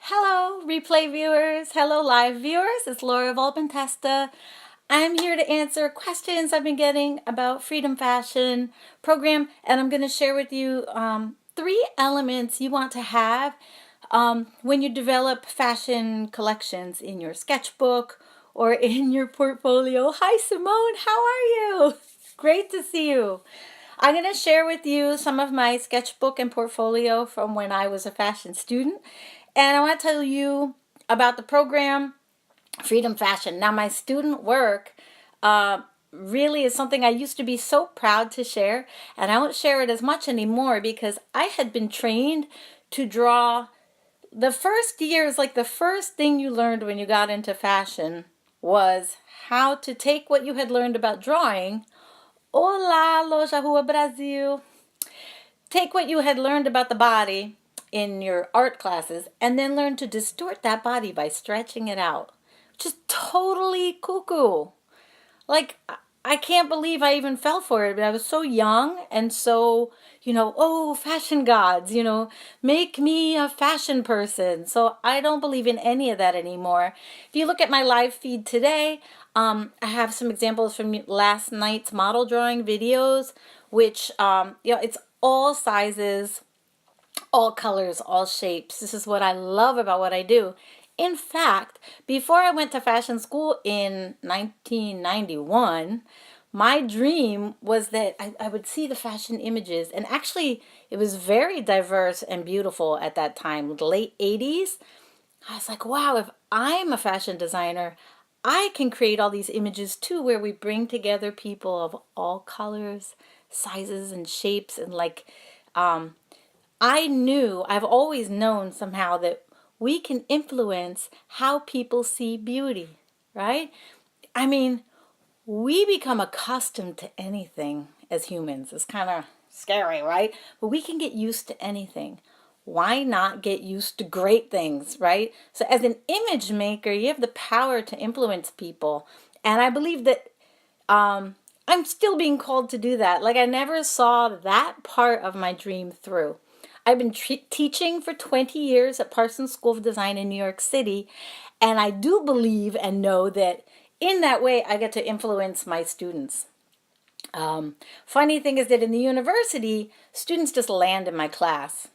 Hello, replay viewers. Hello, live viewers. It's Laura Volpentesta. I'm here to answer questions I've been getting about Freedom Fashion program, and I'm going to share with you 3 elements you want to have when you develop fashion collections in your sketchbook or in your portfolio. Hi, Simone. How are you? Great to see you. I'm going to share with you some of my sketchbook and portfolio from when I was a fashion student. And I want to tell you about the program Freedom Fashion. Now, my student work really is something I used to be so proud to share, and I don't share it as much anymore because I had been trained to draw. The first years, like the first thing you learned when you got into fashion was how to take what you had learned about drawing. Olá, Loja Rua Brasil. Take what you had learned about the body in your art classes and then learn to distort that body by stretching it out. Just totally cuckoo. Like, I can't believe I even fell for it, but I was so young and so, oh, fashion gods, make me a fashion person. So I don't believe in any of that anymore. If you look at my live feed today, I have some examples from last night's model drawing videos, which, it's all sizes, all colors, all shapes. This is what I love about what I do. In fact, before I went to fashion school in 1991, my dream was that I would see the fashion images. And actually, it was very diverse and beautiful at that time, the late 80s. I was like, wow, if I'm a fashion designer, I can create all these images too, where we bring together people of all colors, sizes, and shapes. And I've always known somehow that we can influence how people see beauty, right? I mean, we become accustomed to anything as humans. It's kind of scary, right? But we can get used to anything. Why not get used to great things, right? So as an image maker, you have the power to influence people. And I believe that I'm still being called to do that. Like, I never saw that part of my dream through. I've been teaching for 20 years at Parsons School of Design in New York City, and I do believe and know that in that way I get to influence my students. Funny thing is that in the university, students just land in my class.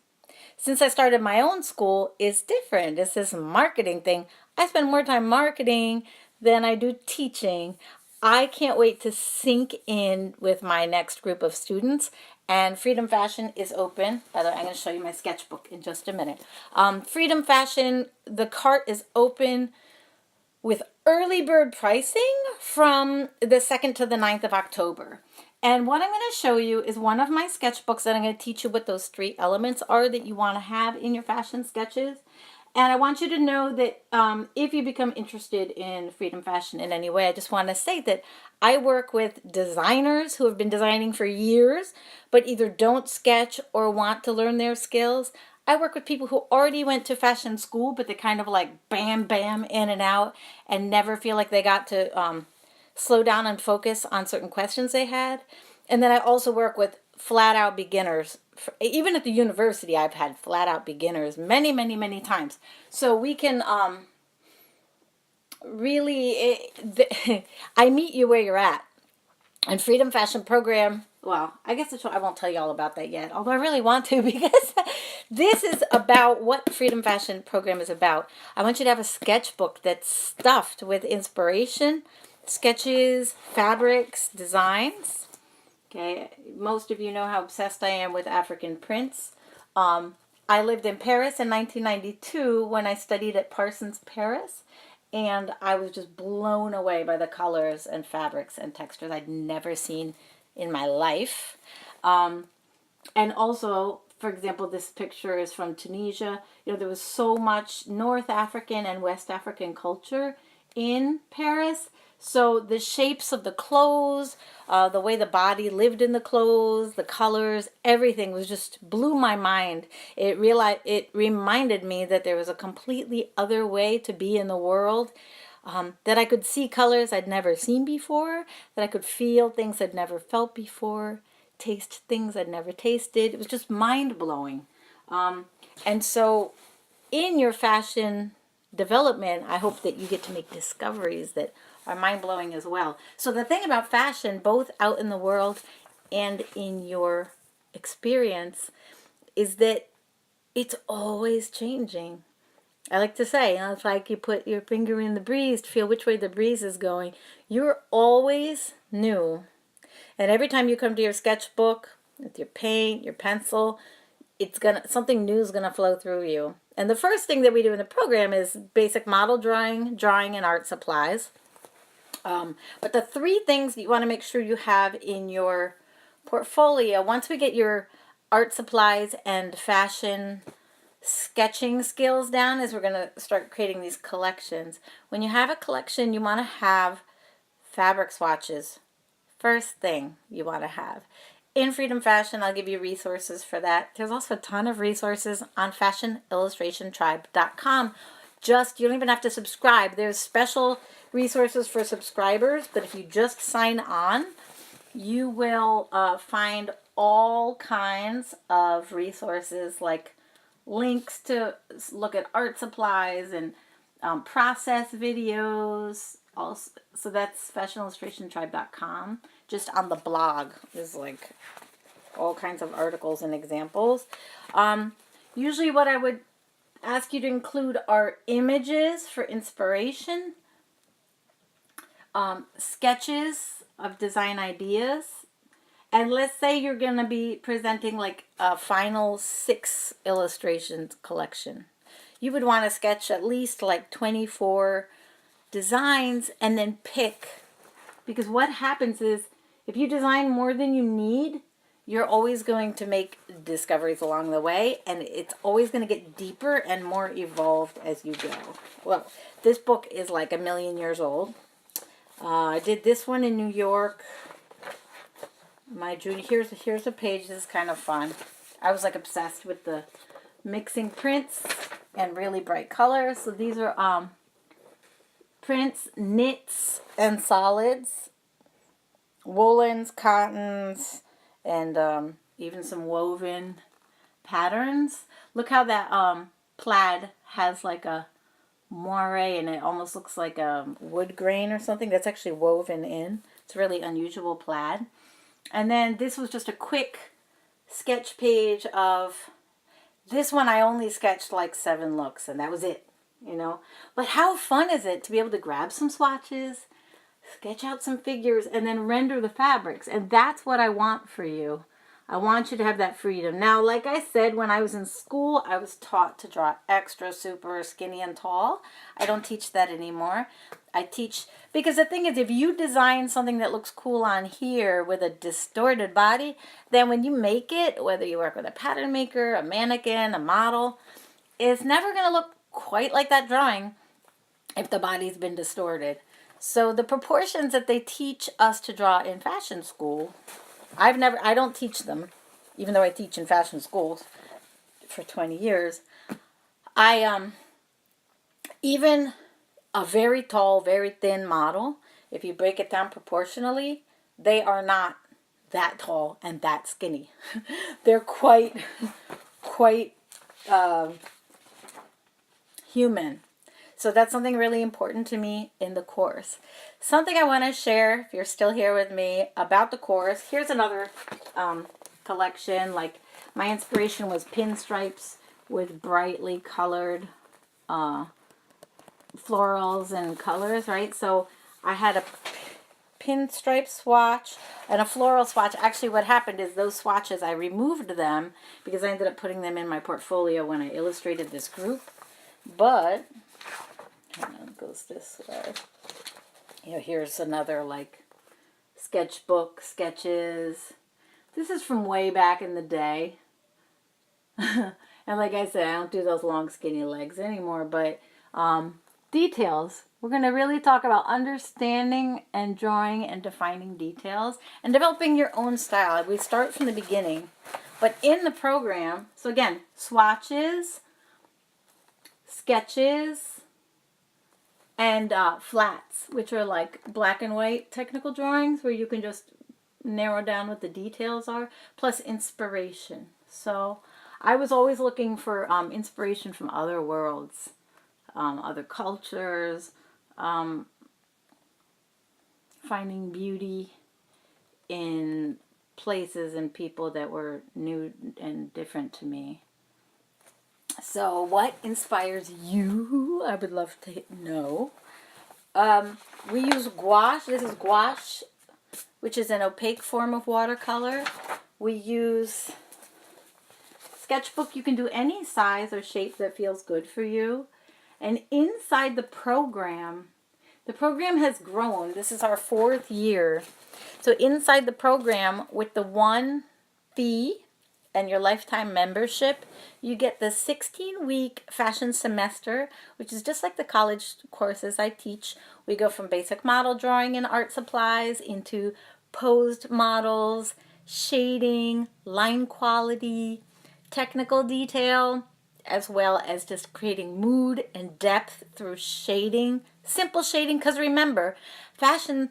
Since I started my own school, it's different. It's this marketing thing. I spend more time marketing than I do teaching. I can't wait to sink in with my next group of students. And Freedom Fashion is open. By the way, I'm going to show you my sketchbook in just a minute. Freedom Fashion, the cart is open with early bird pricing from the 2nd to the 9th of October. And what I'm going to show you is one of my sketchbooks that I'm going to teach you what those 3 elements are that you want to have in your fashion sketches. And I want you to know that if you become interested in Freedom Fashion in any way, I just want to say that I work with designers who have been designing for years, but either don't sketch or want to learn their skills. I work with people who already went to fashion school, but they kind of like bam, bam, in and out and never feel like they got to slow down and focus on certain questions they had. And then I also work with flat out beginners. Even at the university, I've had flat out beginners many, many, many times. So we can I meet you where you're at. And Freedom Fashion Program, well, I guess I won't tell you all about that yet, although I really want to because this is about what Freedom Fashion Program is about. I want you to have a sketchbook that's stuffed with inspiration, sketches, fabrics, designs. Okay, most of you know how obsessed I am with African prints. I lived in Paris in 1992 when I studied at Parsons Paris, and I was just blown away by the colors and fabrics and textures I'd never seen in my life. And also, for example, this picture is from Tunisia. There was so much North African and West African culture in Paris. So the shapes of the clothes, the way the body lived in the clothes, the colors, everything was just blew my mind. It reminded me that there was a completely other way to be in the world, that I could see colors I'd never seen before, that I could feel things I'd never felt before, taste things I'd never tasted. It was just mind-blowing. And so in your fashion development, I hope that you get to make discoveries that are mind-blowing as well. So the thing about fashion, both out in the world and in your experience, is that it's always changing. I like to say, it's like you put your finger in the breeze to feel which way the breeze is going. You're always new. And every time you come to your sketchbook with your paint, your pencil, something new is gonna flow through you. And the first thing that we do in the program is basic model drawing, and art supplies. But the three things that you want to make sure you have in your portfolio, once we get your art supplies and fashion sketching skills down, is we're going to start creating these collections. When you have a collection, you want to have fabric swatches. First thing you want to have. In Freedom Fashion, I'll give you resources for that. There's also a ton of resources on fashionillustrationtribe.com. You don't even have to subscribe. There's special resources for subscribers, but if you just sign on, you will find all kinds of resources, like links to look at art supplies and process videos. Also, so that's fashionillustrationtribe.com. Just on the blog is like all kinds of articles and examples. Usually what I would ask you to include are images for inspiration, sketches of design ideas, and let's say you're going to be presenting like a final 6 illustrations collection. You would want to sketch at least like 24 designs and then pick, because what happens is if you design more than you need, you're always going to make discoveries along the way, and it's always going to get deeper and more evolved as you go. Well, this book is like 1,000,000 years old. I did this one in New York. My junior, here's a page. This is kind of fun. I was like obsessed with the mixing prints and really bright colors. So these are prints, knits, and solids, woolens, cottons, and even some woven patterns. Look how that plaid has like a moire, and it almost looks like a wood grain or something. That's actually woven in. It's really unusual plaid. And then this was just a quick sketch page of this one. I only sketched like 7 looks, and that was it, you know. But how fun is it to be able to grab some swatches, sketch out some figures, and then render the fabrics? And that's what I want for you. I want you to have that freedom. Now, like I said, when I was in school, I was taught to draw extra, super skinny and tall. I don't teach that anymore. I teach, because the thing is, if you design something that looks cool on here with a distorted body, then when you make it, whether you work with a pattern maker, a mannequin, a model, it's never going to look quite like that drawing if the body's been distorted. So the proportions that they teach us to draw in fashion school, I don't teach them, even though I teach in fashion schools for 20 years. Even a very tall, very thin model, if you break it down proportionally, they are not that tall and that skinny. They're quite human. So that's something really important to me in the course. Something I want to share, if you're still here with me, about the course. Here's another collection. Like, my inspiration was pinstripes with brightly colored florals and colors, right? So I had a pinstripe swatch and a floral swatch. Actually, what happened is those swatches, I removed them because I ended up putting them in my portfolio when I illustrated this group. But it goes this way. You know, here's another like sketchbook sketches. This is from way back in the day. And like I said, I don't do those long skinny legs anymore, but details. We're going to really talk about understanding and drawing and defining details and developing your own style. We start from the beginning. But in the program, so again, swatches, sketches, and flats, which are like black and white technical drawings where you can just narrow down what the details are, plus inspiration. So I was always looking for inspiration from other worlds, other cultures, um, finding beauty in places and people that were new and different to me. So, what inspires you? I would love to know. We use gouache. This is gouache, which is an opaque form of watercolor. We use Sketchbook. You can do any size or shape that feels good for you. And inside the program has grown. This is our 4th year. So inside the program, with the one fee and your lifetime membership, you get the 16-week fashion semester, which is just like the college courses I teach. We go from basic model drawing and art supplies into posed models, shading, line quality, technical detail, as well as just creating mood and depth through shading. Simple shading, because remember, fashion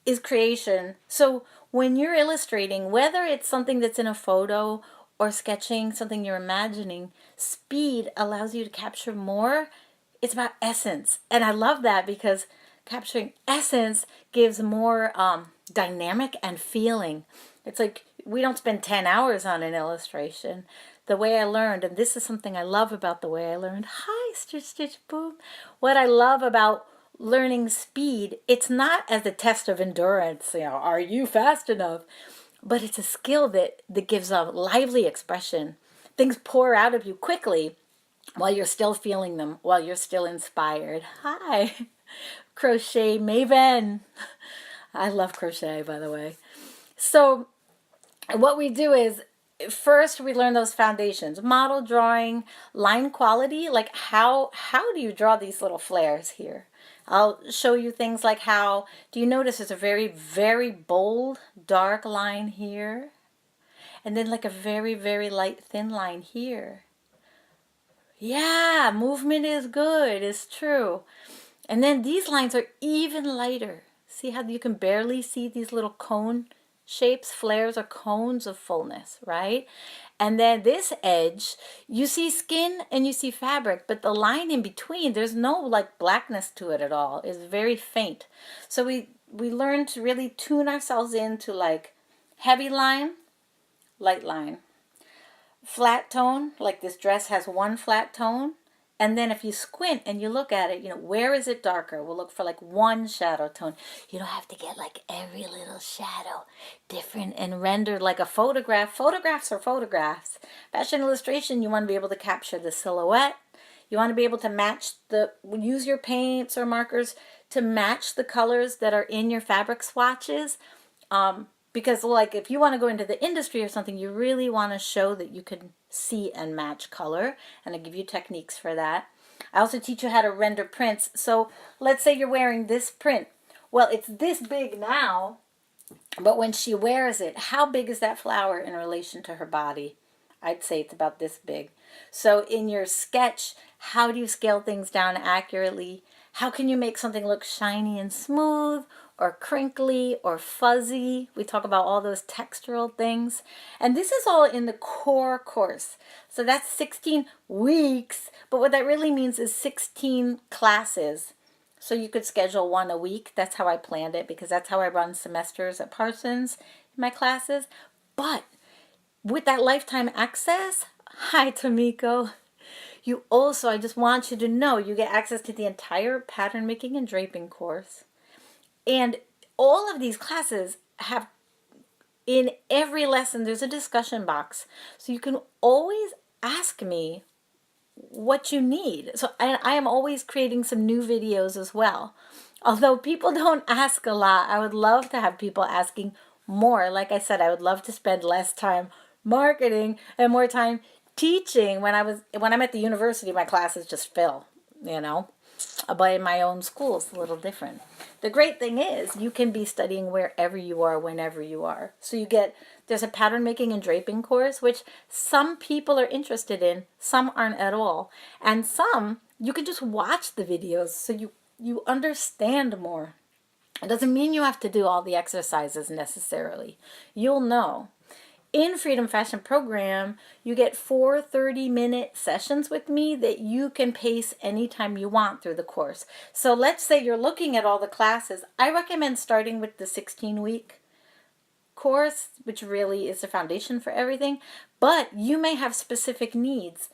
is creation. So when you're illustrating, whether it's something that's in a photo or sketching something you're imagining, speed allows you to capture more. It's about essence. And I love that because capturing essence gives more dynamic and feeling. It's like we don't spend 10 hours on an illustration. The way I learned, and this is something I love about the way I learned. Hi, Stitch Stitch Boom. What I love about learning speed, it's not as a test of endurance. Are you fast enough? But it's a skill that gives a lively expression. Things pour out of you quickly while you're still feeling them, while you're still inspired. Hi, Crochet Maven. I love crochet, by the way. So what we do is, first we learn those foundations: model drawing, line quality, like how do you draw these little flares here. I'll show you things like how, do you notice there's a very, very bold, dark line here? And then like a very, very light, thin line here. Yeah, movement is good, it's true. And then these lines are even lighter. See how you can barely see these little cone shapes? Flares are cones of fullness, right? And then this edge, you see skin and you see fabric, but the line in between, there's no like blackness to it at all. It's very faint. So we learn to really tune ourselves into like heavy line, light line, flat tone, like this dress has one flat tone. And then if you squint and you look at it, where is it darker? We'll look for like one shadow tone. You don't have to get like every little shadow different and rendered like a photograph. Photographs are photographs. Fashion illustration, you want to be able to capture the silhouette. You want to be able to use your paints or markers to match the colors that are in your fabric swatches. Because like if you want to go into the industry or something, you really want to show that you can see and match color. And I give you techniques for that. I also teach you how to render prints. So let's say you're wearing this print. Well, it's this big now, but when she wears it, how big is that flower in relation to her body? I'd say it's about this big. So in your sketch, how do you scale things down accurately? How can you make something look shiny and smooth or crinkly or fuzzy? We talk about all those textural things. And this is all in the core course. So that's 16 weeks. But what that really means is 16 classes. So you could schedule one a week. That's how I planned it because that's how I run semesters at Parsons in my classes. But with that lifetime access, hi Tomiko, you also, I just want you to know, you get access to the entire pattern making and draping course. And all of these classes have, in every lesson, there's a discussion box. So you can always ask me what you need. So I am always creating some new videos as well. Although people don't ask a lot, I would love to have people asking more. Like I said, I would love to spend less time marketing and more time teaching. When I'm at the university, my classes just fill, But in my own school, it's a little different. The great thing is you can be studying wherever you are, whenever you are. So there's a pattern making and draping course, which some people are interested in, some aren't at all. And some, you can just watch the videos so you understand more. It doesn't mean you have to do all the exercises necessarily. You'll know. in Freedom Fashion Program, you get 4 30-minute sessions with me that you can pace anytime you want through the course. So let's say you're looking at all the classes. I recommend starting with the 16-week course, which really is the foundation for everything. But you may have specific needs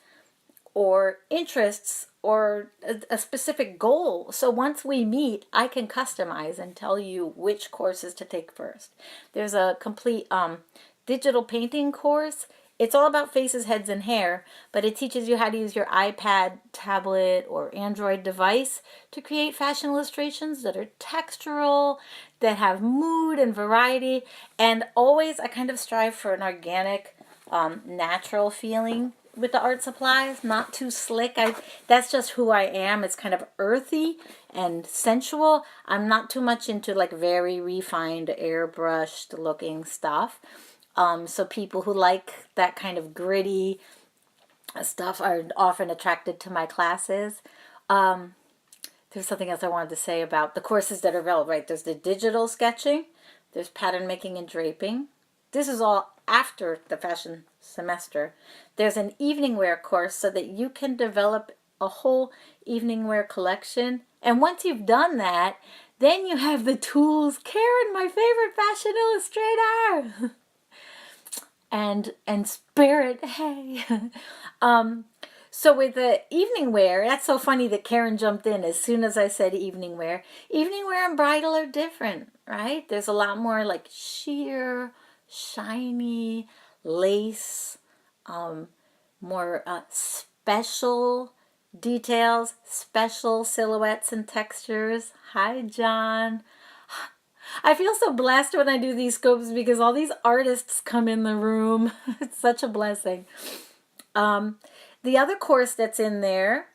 or interests or a specific goal. So once we meet, I can customize and tell you which courses to take first. There's a complete digital painting course. It's all about faces, heads, and hair, but it teaches you how to use your iPad, tablet, or Android device to create fashion illustrations that are textural, that have mood and variety, and always I kind of strive for an organic, natural feeling with the art supplies, not too slick. That's just who I am. It's kind of earthy and sensual. I'm not too much into like very refined, airbrushed looking stuff. So people who like that kind of gritty stuff are often attracted to my classes. There's something else I wanted to say about the courses that are available, right? There's the digital sketching, there's pattern making and draping. This is all after the fashion semester. There's an evening wear course so that you can develop a whole evening wear collection. And once you've done that, then you have the tools. Karen, my favorite fashion illustrator. and Spirit, hey. So with the evening wear, that's so funny that Karen jumped in as soon as I said evening wear. Evening wear and bridal are different, right? There's a lot more like sheer, shiny, lace, more special details, special silhouettes and textures. Hi, John. I feel so blessed when I do these scopes because all these artists come in the room. It's such a blessing. The other course that's in there,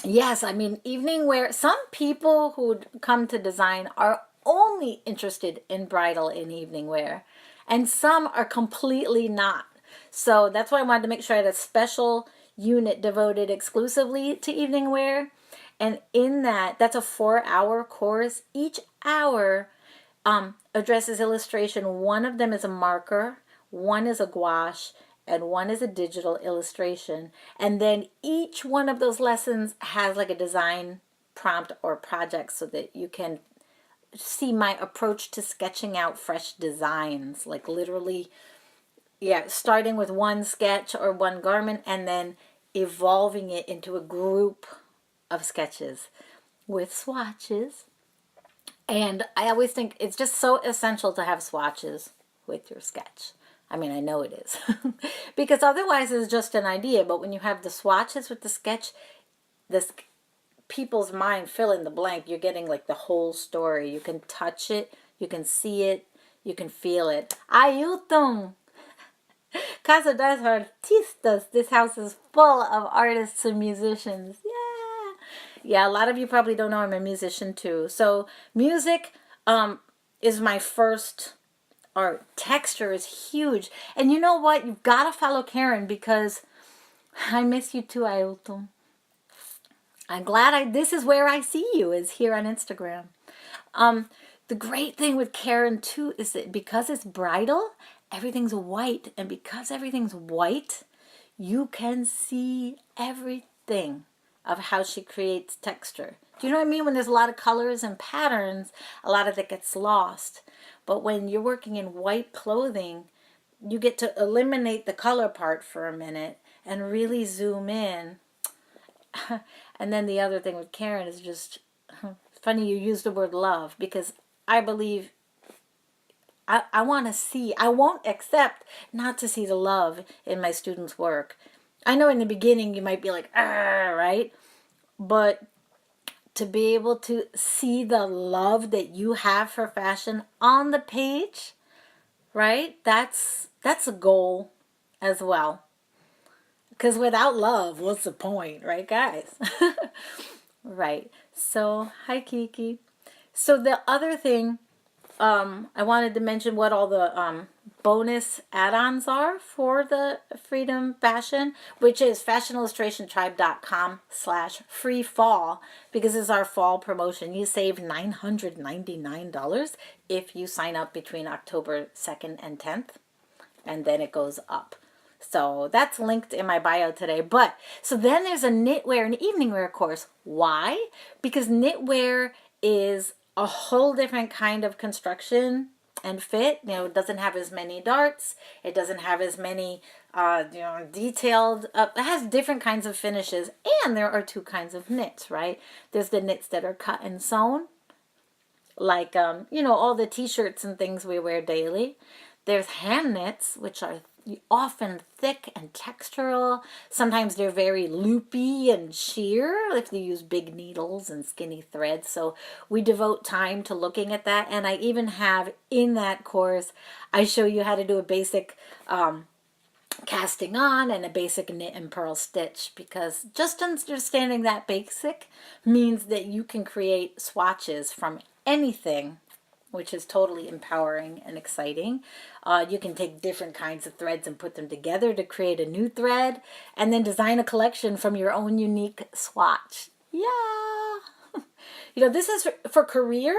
yes, I mean, evening wear. Some people who come to design are only interested in bridal and evening wear, and some are completely not. So that's why I wanted to make sure I had a special unit devoted exclusively to evening wear. And in that, that's a 4-hour course. Each hour addresses illustration. One of them is a marker, one is a gouache, and one is a digital illustration. And then each one of those lessons has like a design prompt or project so that you can see my approach to sketching out fresh designs, like literally, yeah, starting with one sketch or one garment and then evolving it into a group of sketches with swatches. And I always think it's just so essential to have swatches with your sketch. I mean, I know it is. Because otherwise it's just an idea. But when you have the swatches with the sketch, this people's mind fill in the blank. You're getting like the whole story. You can touch it. You can see it. You can feel it. Ayuton! Casa das Artistas. This house is full of artists and musicians. Yeah. Yeah, a lot of you probably don't know I'm a musician too. So music is my first art. Texture is huge. And you know what? You've got to follow Karen because I miss you too, Ailton. I'm glad this is where I see you, is here on Instagram. The great thing with Karen too is that because it's bridal, everything's white. And because everything's white, you can see everything of how she creates texture. Do you know what I mean? When there's a lot of colors and patterns, a lot of it gets lost. But when you're working in white clothing, you get to eliminate the color part for a minute and really zoom in. And then the other thing with Karen is just, funny you use the word love, because I believe I want to see, I won't accept not to see the love in my students' work. I know in the beginning you might be like, right? But to be able to see the love that you have for fashion on the page, right? That's a goal as well. Because without love, what's the point, right, guys? Right. So, hi, Kiki. So the other thing, I wanted to mention what all the bonus add-ons are for the Freedom Fashion, which is fashionillustrationtribe.com/free-fall, because it's our fall promotion. You save $999 if you sign up between October 2nd and 10th. and then it goes up. So that's linked in my bio today. But so then there's a knitwear and evening wear course. Why? Because knitwear is a whole different kind of construction and fit. You know, it doesn't have as many darts. It doesn't have as many, detailed. It has different kinds of finishes, and there are two kinds of knits, right? There's the knits that are cut and sewn, like all the t-shirts and things we wear daily. There's hand knits, which are often thick and textural. Sometimes they're very loopy and sheer if you use big needles and skinny threads. So we devote time to looking at that. And I even have in that course, I show you how to do a basic casting on and a basic knit and purl stitch, because just understanding that basic means that you can create swatches from anything, which is totally empowering and exciting. You can take different kinds of threads and put them together to create a new thread, and then design a collection from your own unique swatch. Yeah. This is for career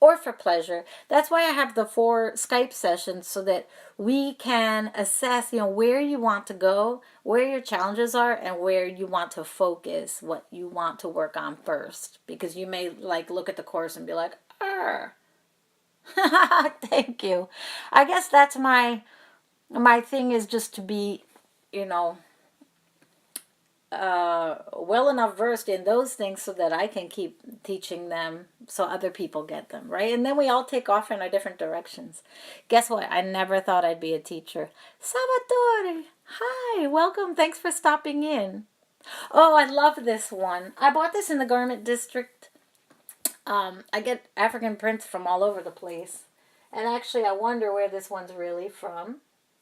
or for pleasure. That's why I have the 4 Skype sessions, so that we can assess, where you want to go, where your challenges are, and where you want to focus, what you want to work on first. Because you may look at the course and be like, thank you. I guess that's my thing, is just to be, well enough versed in those things so that I can keep teaching them so other people get them, right? And then we all take off in our different directions. Guess what? I never thought I'd be a teacher. Salvatore, hi, welcome. Thanks for stopping in. Oh, I love this one. I bought this in the Garment District. I get African prints from all over the place. And actually, I wonder where this one's really from.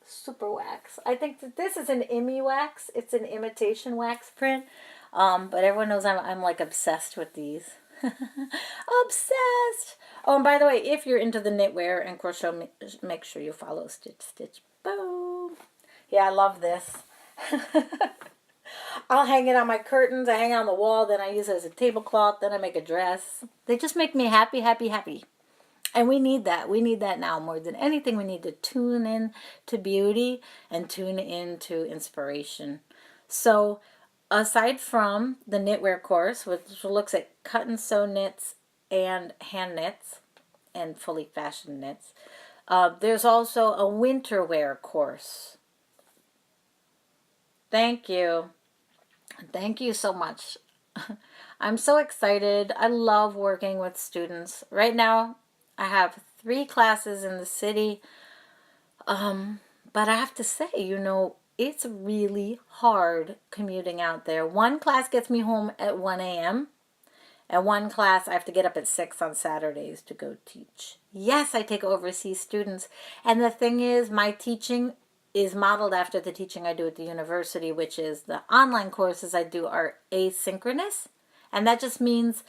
Super wax. I think that this is an Imi wax. It's an imitation wax print. But everyone knows I'm like obsessed with these. Obsessed. Oh, and by the way, if you're into the knitwear and crochet, make sure you follow Stitch Stitch Boom. Yeah, I love this. I'll hang it on my curtains. I hang it on the wall. Then I use it as a tablecloth. Then I make a dress. They just make me happy, happy, happy. And we need that. We need that now more than anything. We need to tune in to beauty and tune into inspiration. So aside from the knitwear course, which looks at cut and sew knits and hand knits and fully fashioned knits, there's also a winter wear course. Thank you. Thank you so much. I'm so excited. I love working with students. Right now, I have 3 classes in the city, but I have to say, it's really hard commuting out there. One class gets me home at 1 a.m., and one class I have to get up at 6 on Saturdays to go teach. Yes, I take overseas students, and the thing is, my teaching is modeled after the teaching I do at the university, which is the online courses I do are asynchronous, and that just means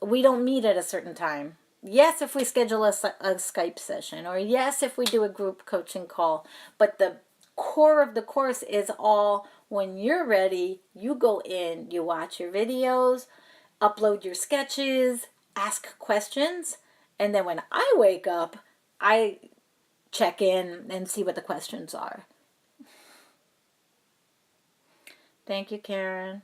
we don't meet at a certain time. Yes, if we schedule a Skype session, or yes, if we do a group coaching call, but the core of the course is all when you're ready, you go in, you watch your videos, upload your sketches, ask questions, and then when I wake up, I check in and see what the questions are. Thank you, Karen.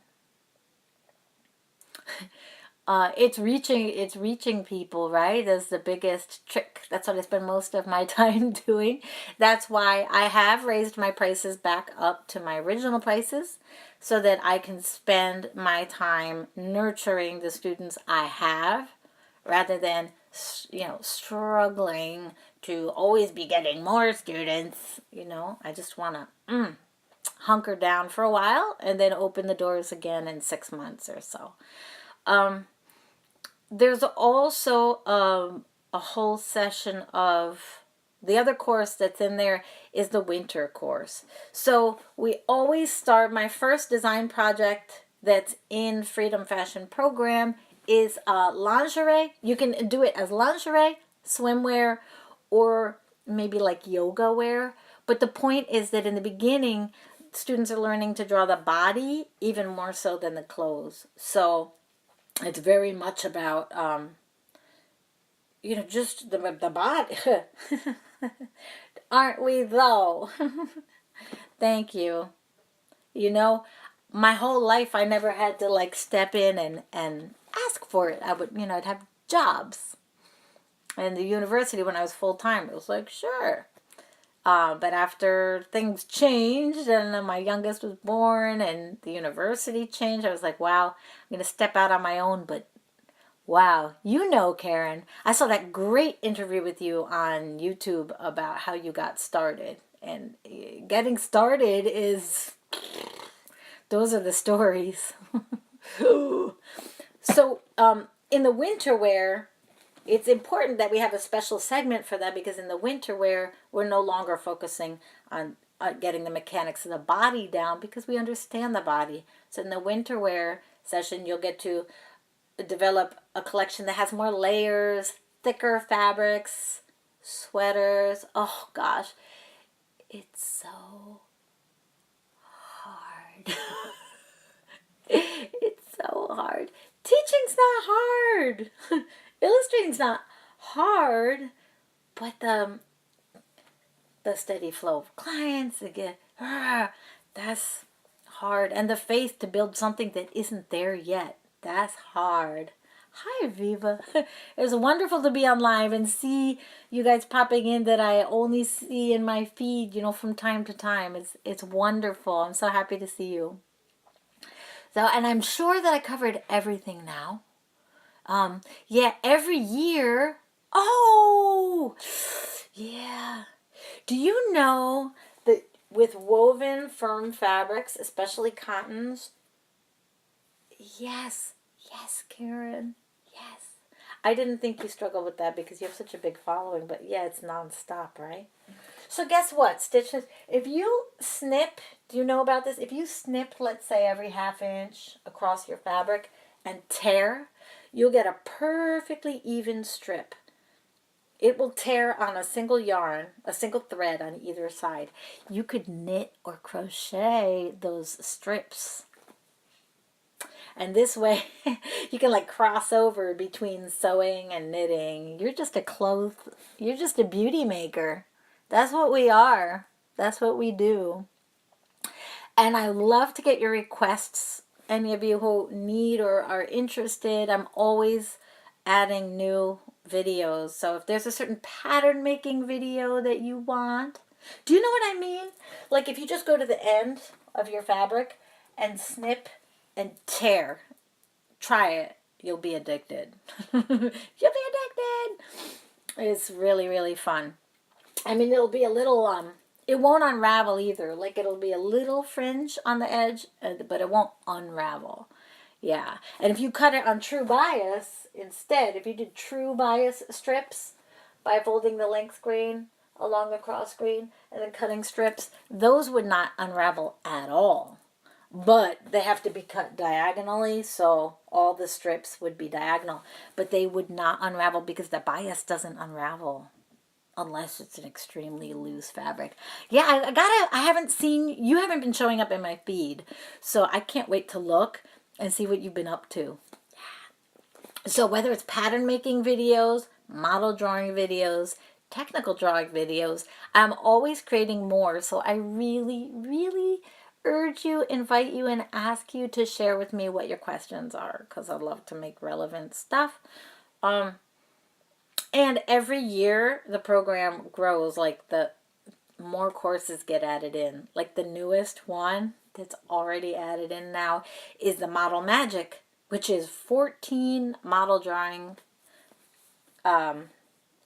It's reaching people, right? That's the biggest trick. That's what I spend most of my time doing. That's why I have raised my prices back up to my original prices, so that I can spend my time nurturing the students I have, rather than struggling to always be getting more students. I just want to hunker down for a while and then open the doors again in 6 months or so. There's also a whole session of the other course that's in there is the winter course. So we always start, my first design project that's in Freedom Fashion Program is lingerie. You can do it as lingerie, swimwear, or maybe like yoga wear. But the point is that in the beginning, students are learning to draw the body even more so than the clothes. So it's very much about, just the body. Aren't we though? Thank you. You know, my whole life I never had to like step in and ask for it. I would, I'd have jobs. And the university when I was full time, it was like, sure. But after things changed and then my youngest was born and the university changed, I was like, wow, I'm going to step out on my own. But wow, Karen, I saw that great interview with you on YouTube about how you got started. And getting started is, those are the stories. So, in the winter wear, it's important that we have a special segment for that because in the winter wear, we're no longer focusing on getting the mechanics of the body down because we understand the body. So in the winter wear session, you'll get to develop a collection that has more layers, thicker fabrics, sweaters. Oh gosh, it's so hard. It's so hard. Teaching's not hard. Illustrating's not hard, but the steady flow of clients again, that's hard. And the faith to build something that isn't there yet, that's hard. Hi, Viva. It's wonderful to be on live and see you guys popping in that I only see in my feed, from time to time. It's wonderful. I'm so happy to see you. So, and I'm sure that I covered everything now. Yeah, every year. Oh, yeah. Do you know that with woven firm fabrics, especially cottons? Yes, yes, Karen. Yes. I didn't think you struggled with that because you have such a big following, but yeah, it's nonstop, right? So guess what, stitches? If you snip, do you know about this? If you snip, let's say, every half inch across your fabric and tear, you'll get a perfectly even strip. It will tear on a single yarn, a single thread on either side. You could knit or crochet those strips. And this way, you can like cross over between sewing and knitting. You're just a beauty maker. That's what we are. That's what we do. And I love to get your requests. Any of you who need or are interested, I'm always adding new videos. So if there's a certain pattern making video that you want, do you know what I mean? Like if you just go to the end of your fabric and snip and tear, try it. You'll be addicted. You'll be addicted. It's really, really fun. I mean, it'll be a little, it won't unravel either. Like it'll be a little fringe on the edge, but it won't unravel. Yeah. And if you cut it on true bias instead, if you did true bias strips by folding the length grain along the cross grain and then cutting strips, those would not unravel at all. But they have to be cut diagonally, so all the strips would be diagonal. But they would not unravel because the bias doesn't unravel unless it's an extremely loose fabric. Yeah, I haven't seen, you haven't been showing up in my feed, so I can't wait to look and see what you've been up to. So whether it's pattern making videos, model drawing videos, technical drawing videos, I'm always creating more. So I really, really urge you, invite you, and ask you to share with me what your questions are because I'd love to make relevant stuff. And every year the program grows, like the more courses get added in. Like the newest one that's already added in now is the Model Magic, which is 14 model drawing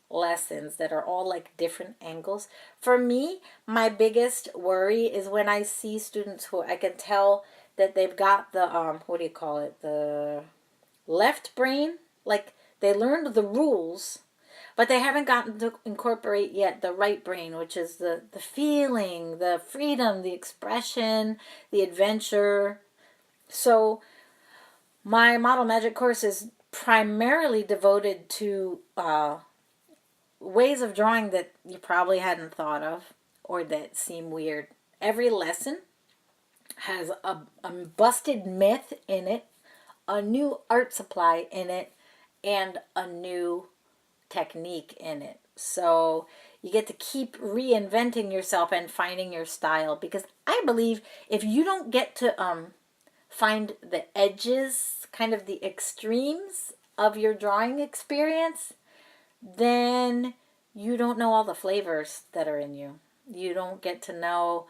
lessons that are all like different angles. For me, my biggest worry is when I see students who I can tell that they've got the, what do you call it? The left brain. Like they learned the rules, but they haven't gotten to incorporate yet the right brain, which is the feeling, the freedom, the expression, the adventure. So my Model Magic course is primarily devoted to ways of drawing that you probably hadn't thought of or that seem weird. Every lesson has a busted myth in it, a new art supply in it, and a new technique in it. So You get to keep reinventing yourself and finding your style, because I believe if you don't get to find the edges, kind of the extremes of your drawing experience, then you don't know all the flavors that are in you. You don't get to know,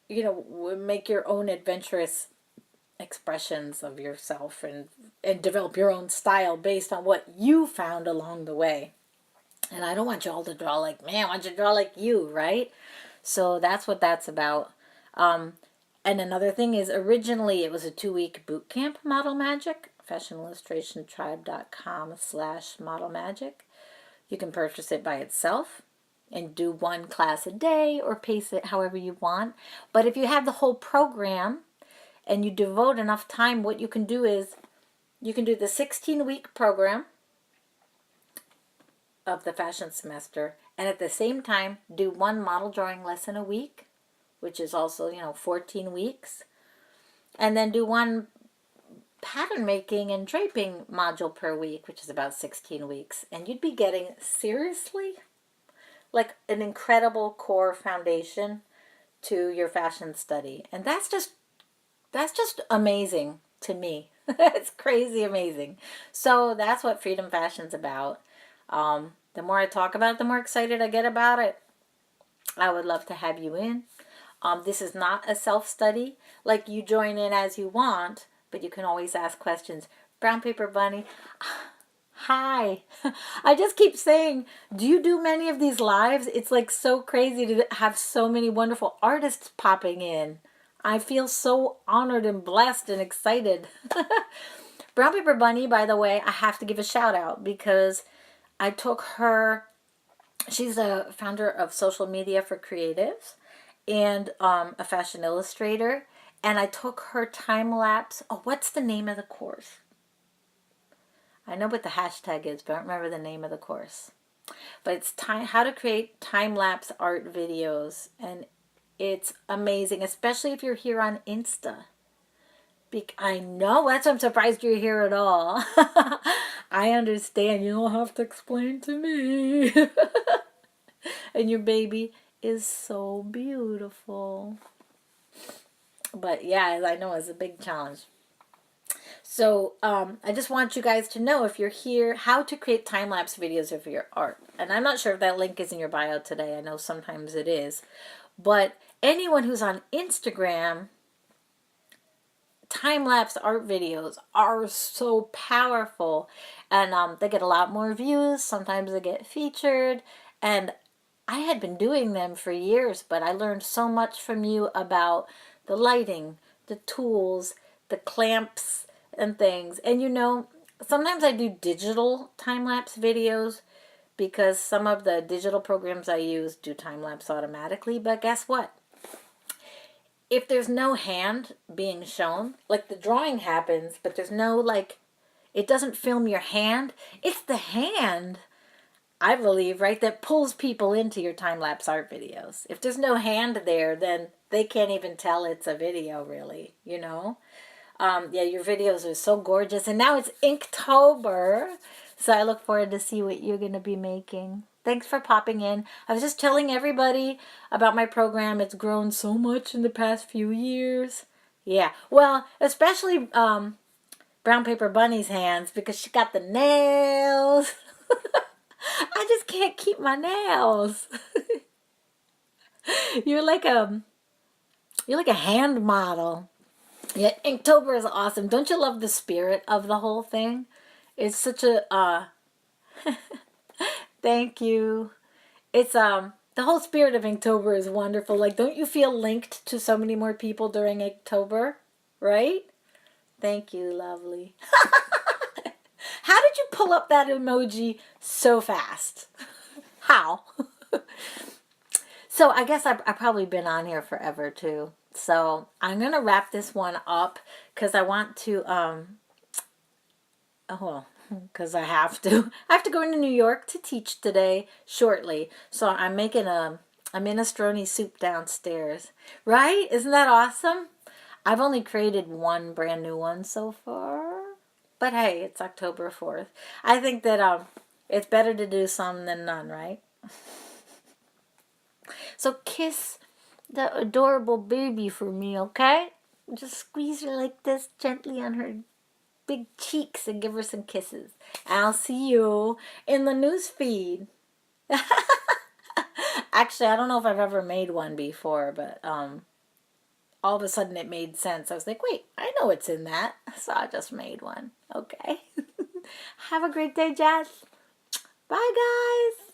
make your own adventurous expressions of yourself, and develop your own style based on what you found along the way. And I don't want you all to draw like me. I want you to draw like you, right? So that's what that's about. And another thing is, originally it was a 2-week boot camp, Model Magic, fashionillustrationtribe.com/Model Magic. You can purchase it by itself and do one class a day or pace it however you want. But if you have the whole program and you devote enough time, what you can do is you can do the 16-week program of the fashion semester, and at the same time do one model drawing lesson a week, which is also 14 weeks, and then do one pattern making and draping module per week, which is about 16 weeks, and you'd be getting, seriously, like an incredible core foundation to your fashion study. And that's just amazing to me. It's crazy amazing. So that's what Freedom Fashion's about. The more I talk about it, the more excited I get about it. I would love to have you in. This is not a self-study. Like, you join in as you want, but you can always ask questions. Brown Paper Bunny, hi. I just keep saying, do you do many of these lives? It's like so crazy to have so many wonderful artists popping in. I feel so honored and blessed and excited. Brown Paper Bunny, by the way, I have to give a shout out, because I took her, she's a founder of Social Media for Creatives and a fashion illustrator, and I took her time-lapse, what's the name of the course? I know what the hashtag is, but I don't remember the name of the course. But it's how to create time-lapse art videos, and it's amazing, especially if you're here on Insta. I know, that's why I'm surprised you're here at all. I understand, you don't have to explain to me. And your baby is so beautiful. But yeah, I know it's a big challenge. So I just want you guys to know, if you're here, how to create time-lapse videos of your art. And I'm not sure if that link is in your bio today. I know sometimes it is. But anyone who's on Instagram, time-lapse art videos are so powerful, and they get a lot more views. Sometimes they get featured, and I had been doing them for years, but I learned so much from you about the lighting, the tools, the clamps and things. And sometimes I do digital time-lapse videos, because some of the digital programs I use do time-lapse automatically. But guess what? If there's no hand being shown, like the drawing happens, but there's no, it doesn't film your hand. It's the hand, I believe, right, that pulls people into your time-lapse art videos. If there's no hand there, then they can't even tell it's a video, really, Yeah, your videos are so gorgeous. And now it's Inktober, so I look forward to see what you're going to be making. Thanks for popping in. I was just telling everybody about my program. It's grown so much in the past few years. Yeah, well, especially Brown Paper Bunny's hands, because she got the nails. I just can't keep my nails. You're like a hand model. Yeah, Inktober is awesome. Don't you love the spirit of the whole thing? It's such a thank you. It's the whole spirit of Inktober is wonderful. Like, don't you feel linked to so many more people during Inktober? Right? Thank you, lovely. How did you pull up that emoji so fast? How? So I guess I've probably been on here forever too. So I'm going to wrap this one up, because I want to, because I have to. I have to go into New York to teach today shortly. So I'm making a minestrone soup downstairs. Right? Isn't that awesome? I've only created one brand new one so far. But hey, it's October 4th. I think that It's better to do some than none, right? So kiss the adorable baby for me, okay? Just squeeze her like this gently on her big cheeks and give her some kisses. I'll see you in the news feed. Actually, I don't know if I've ever made one before, but all of a sudden it made sense. I was like, wait, I know it's in that. So I just made one. Okay. Have a great day, Jess. Bye, guys.